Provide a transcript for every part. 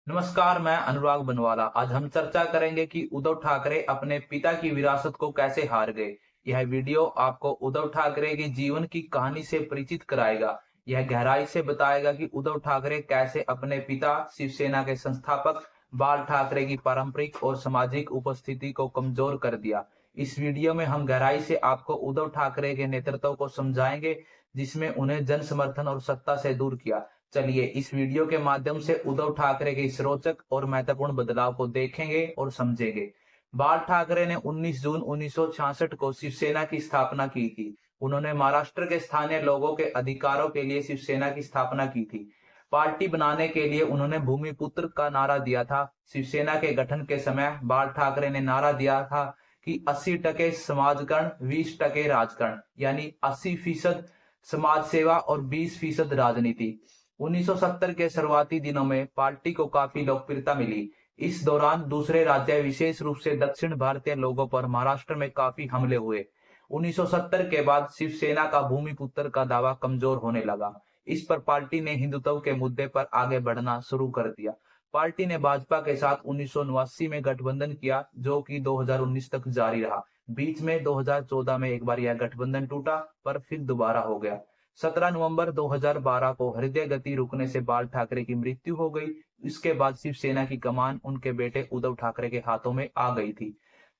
नमस्कार, मैं अनुराग बनवाला। आज हम चर्चा करेंगे कि उद्धव ठाकरे अपने पिता की विरासत को कैसे हार गए। यह वीडियो आपको उद्धव ठाकरे के जीवन की कहानी से परिचित कराएगा। यह गहराई से बताएगा कि उद्धव ठाकरे कैसे अपने पिता शिवसेना के संस्थापक बाल ठाकरे की पारंपरिक और सामाजिक उपस्थिति को कमजोर कर दिया। इस वीडियो में हम गहराई से आपको उद्धव ठाकरे के नेतृत्व को समझाएंगे, जिसमें उन्हें जन समर्थन और सत्ता से दूर किया। चलिए इस वीडियो के माध्यम से उद्धव ठाकरे के इस रोचक और महत्वपूर्ण बदलाव को देखेंगे और समझेंगे। बाल ठाकरे ने 19 जून 1966 को शिवसेना की स्थापना की थी। उन्होंने महाराष्ट्र के स्थानीय लोगों के अधिकारों के लिए शिवसेना की स्थापना की थी। पार्टी बनाने के लिए उन्होंने भूमिपुत्र का नारा दिया था। शिवसेना के गठन के समय बाल ठाकरे ने नारा दिया था कि 80% समाजकरण, 20% राजकारण, यानी 80% समाज सेवा और 20% राजनीति। 1970 के शुरुआती दिनों में पार्टी को काफी लोकप्रियता मिली। इस दौरान दूसरे राज्य, विशेष रूप से दक्षिण भारतीय लोगों पर महाराष्ट्र में काफी हमले हुए। 1970 के बाद शिवसेना का भूमिपुत्र का दावा कमजोर होने लगा। इस पर पार्टी ने हिंदुत्व के मुद्दे पर आगे बढ़ना शुरू कर दिया। पार्टी ने भाजपा के साथ 1989 में गठबंधन किया, जो कि 2019 तक जारी रहा। बीच में 2014 में एक बार यह गठबंधन टूटा, पर फिर दोबारा हो गया। 17 नवंबर 2012 को हृदय गति रुकने से बाल ठाकरे की मृत्यु हो गई। इसके बाद शिवसेना की कमान उनके बेटे उद्धव ठाकरे के हाथों में आ गई थी।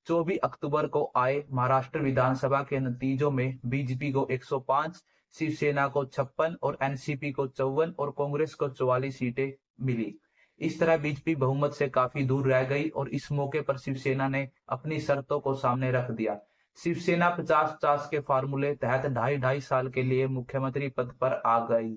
24 अक्टूबर को आए महाराष्ट्र विधानसभा के नतीजों में बीजेपी को 105, शिवसेना को 56 और एनसीपी को 54 और कांग्रेस को 44 सीटें मिली। इस तरह बीजेपी बहुमत से काफी दूर रह गई और इस मौके पर शिवसेना ने अपनी शर्तों को सामने रख दिया। शिवसेना 50-50 के फार्मूले तहत ढाई ढाई साल के लिए मुख्यमंत्री पद पर आ गई,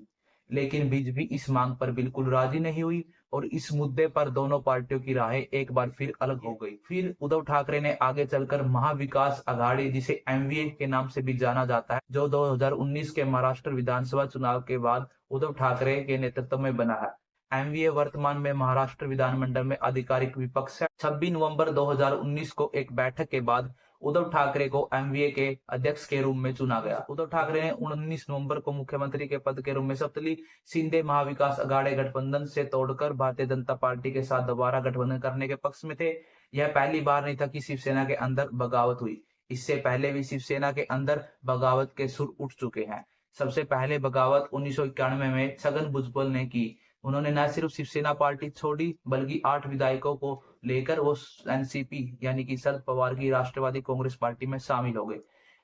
लेकिन बीजेपी इस मांग पर बिल्कुल राजी नहीं हुई और इस मुद्दे पर दोनों पार्टियों की राहें एक बार फिर अलग हो गई। फिर उद्धव ठाकरे ने आगे चलकर महाविकास आघाड़ी, जिसे एमवीए के नाम से भी जाना जाता है, जो 2019 के महाराष्ट्र विधानसभा चुनाव के बाद उद्धव ठाकरे के नेतृत्व में बना है। एमवीए वर्तमान में महाराष्ट्र विधानमंडल में आधिकारिक विपक्ष है। 26 नवंबर 2019 को एक बैठक के बाद उद्धव ठाकरे को एमवीए के अध्यक्ष के रूप में चुना गया। उद्धव ठाकरे ने 19 नवंबर को मुख्यमंत्री के पद के रूप में शपथ ली। शिंदे महाविकास अघाड़ी गठबंधन से तोड़कर भारतीय जनता पार्टी के साथ दोबारा गठबंधन करने के पक्ष में थे। यह पहली बार नहीं था कि शिवसेना के अंदर बगावत हुई। इससे पहले भी शिवसेना के अंदर बगावत के सुर उठ चुके हैं। सबसे पहले बगावत 1991 में छगन भुजबल ने की। उन्होंने न सिर्फ शिवसेना पार्टी छोड़ी, बल्कि 8 विधायकों को लेकर वो एनसीपी यानी कि शरद पवार की राष्ट्रवादी कांग्रेस पार्टी में शामिल हो गए।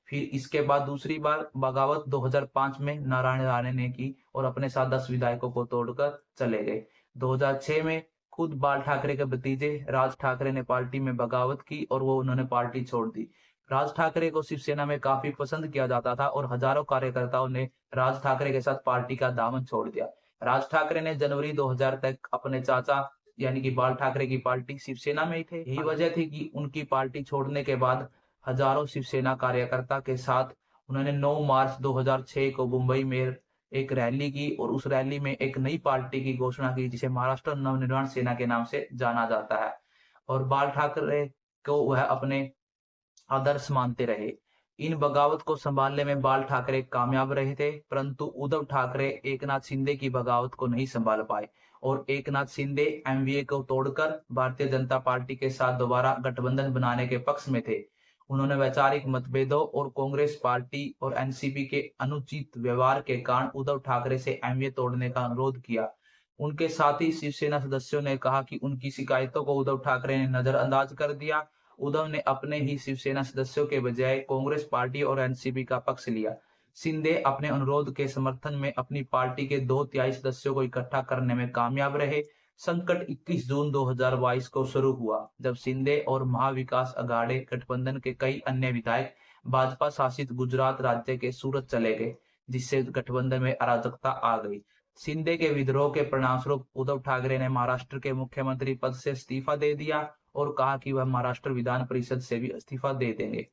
फिर इसके बाद दूसरी बार बगावत 2005 में नारायण राणे ने की और अपने साथ 10 विधायकों को तोड़कर चले गए। 2006 में खुद बाल ठाकरे के भतीजे राज ठाकरे ने पार्टी में बगावत की और वो उन्होंने पार्टी छोड़ दी। राज ठाकरे को शिवसेना में काफी पसंद किया जाता था और हजारों कार्यकर्ताओं ने राज ठाकरे के साथ पार्टी का दामन छोड़ दिया। राज ठाकरे ने जनवरी 2000 तक अपने चाचा यानी कि बाल ठाकरे की पार्टी शिवसेना में ही थे। यही वजह थी कि उनकी पार्टी छोड़ने के बाद हजारों शिवसेना कार्यकर्ता के साथ उन्होंने 9 मार्च 2006 को मुंबई में एक रैली की और उस रैली में एक नई पार्टी की घोषणा की, जिसे महाराष्ट्र नवनिर्माण सेना के नाम से जाना जाता है। और बाल ठाकरे को वह अपने आदर्श मानते रहे। इन बगावत को संभालने में बाल ठाकरे कामयाब रहे थे, परंतु उद्धव ठाकरे एकनाथ शिंदे की बगावत को नहीं संभाल पाए और एकनाथ शिंदे एमवीए को तोड़कर भारतीय जनता पार्टी के साथ दोबारा गठबंधन बनाने के पक्ष में थे। उन्होंने वैचारिक मतभेदों और कांग्रेस पार्टी और एनसीपी के अनुचित व्यवहार के कारण उद्धव ठाकरे से एमवीए तोड़ने का अनुरोध किया। उनके साथ ही शिवसेना सदस्यों ने कहा कि उनकी शिकायतों को उद्धव ठाकरे ने नजरअंदाज कर दिया। उद्धव ने अपने ही शिवसेना सदस्यों के बजाय कांग्रेस पार्टी और एनसीपी का पक्ष लिया। शिंदे अपने अनुरोध के समर्थन में अपनी पार्टी के 2/3 सदस्यों को इकट्ठा करने में कामयाब रहे। संकट 21 जून 2022 को शुरू हुआ, जब शिंदे और महाविकास अघाड़ी गठबंधन के कई अन्य विधायक भाजपा शासित गुजरात राज्य के सूरत चले गए, जिससे गठबंधन में अराजकता आ गई। शिंदे के विद्रोह के परिणामस्वरूप उद्धव ठाकरे ने महाराष्ट्र के मुख्यमंत्री पद से इस्तीफा दे दिया और कहा कि वह महाराष्ट्र विधान परिषद से भी इस्तीफा दे देंगे।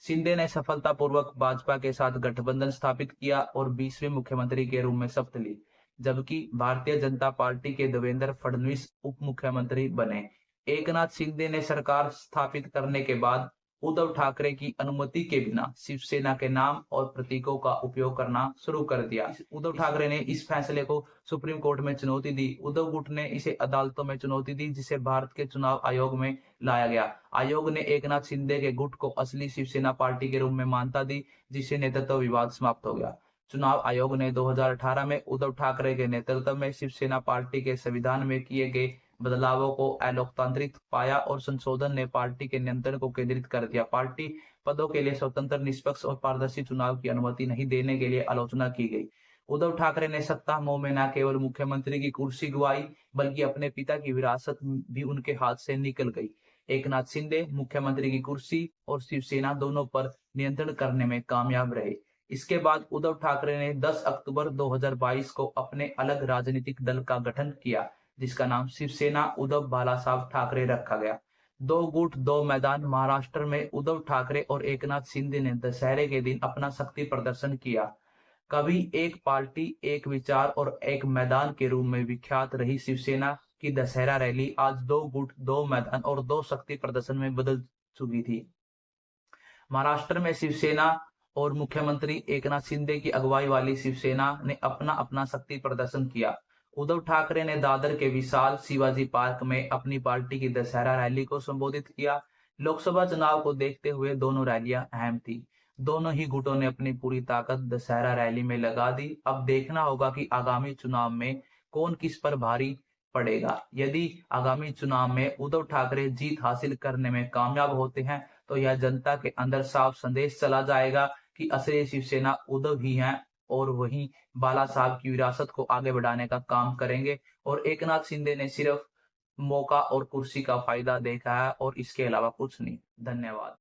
शिंदे ने सफलतापूर्वक भाजपा के साथ गठबंधन स्थापित किया और 20वें मुख्यमंत्री के रूप में शपथ ली, जबकि भारतीय जनता पार्टी के देवेंद्र फडणवीस उप मुख्यमंत्री बने। एकनाथ शिंदे ने सरकार स्थापित करने के बाद उद्धव ठाकरे की अनुमति के बिना शिवसेना के नाम और प्रतीकों का उपयोग करना शुरू कर दिया। उद्धव ठाकरे ने इस फैसले को सुप्रीम कोर्ट में चुनौती दी। उद्धव गुट ने इसे अदालतों में चुनौती दी, जिसे भारत के चुनाव आयोग में लाया गया। आयोग ने एकनाथ शिंदे के गुट को असली शिवसेना पार्टी के रूप में मान्यता दी, जिससे नेतृत्व विवाद समाप्त हो गया। चुनाव आयोग ने 2018 में उद्धव ठाकरे के नेतृत्व में शिवसेना पार्टी के संविधान में किए गए बदलावों को अलोकतांत्रिक पाया और संशोधन ने पार्टी के नियंत्रण को केंद्रित कर दिया। पार्टी पदों के लिए स्वतंत्र, निष्पक्ष और पारदर्शी चुनाव की अनुमति नहीं देने के लिए आलोचना की गई। उद्धव ठाकरे ने सत्ता मोह में न केवल मुख्यमंत्री की कुर्सी गंवाई, बल्कि अपने पिता की विरासत भी उनके हाथ से निकल गई। एकनाथ शिंदे मुख्यमंत्री की कुर्सी और शिवसेना दोनों पर नियंत्रण करने में कामयाब रहे। इसके बाद उद्धव ठाकरे ने 10 अक्टूबर 2022 को अपने अलग राजनीतिक दल का गठन किया, जिसका नाम शिवसेना उद्धव बालासाहेब ठाकरे रखा गया। दो गुट दो मैदान। महाराष्ट्र में उद्धव ठाकरे और एकनाथ शिंदे ने दशहरे के दिन अपना शक्ति प्रदर्शन किया। कभी एक पार्टी, एक विचार और एक मैदान के रूप में विख्यात रही शिवसेना की दशहरा रैली आज दो गुट दो मैदान और दो शक्ति प्रदर्शन में बदल चुकी थी। महाराष्ट्र में शिवसेना और मुख्यमंत्री एकनाथ शिंदे की अगुवाई वाली शिवसेना ने अपना अपना शक्ति प्रदर्शन किया। उद्धव ठाकरे ने दादर के विशाल शिवाजी पार्क में अपनी पार्टी की दशहरा रैली को संबोधित किया। लोकसभा चुनाव को देखते हुए दोनों रैलियां अहम थी। दोनों ही गुटों ने अपनी पूरी ताकत दशहरा रैली में लगा दी। अब देखना होगा कि आगामी चुनाव में कौन किस पर भारी पड़ेगा। यदि आगामी चुनाव में उद्धव ठाकरे जीत हासिल करने में कामयाब होते हैं, तो यह जनता के अंदर साफ संदेश चला जाएगा कि असली शिवसेना उद्धव ही हैं और वही बाला साहब की विरासत को आगे बढ़ाने का काम करेंगे। और एकनाथ शिंदे ने सिर्फ मौका और कुर्सी का फायदा देखा है और इसके अलावा कुछ नहीं। धन्यवाद।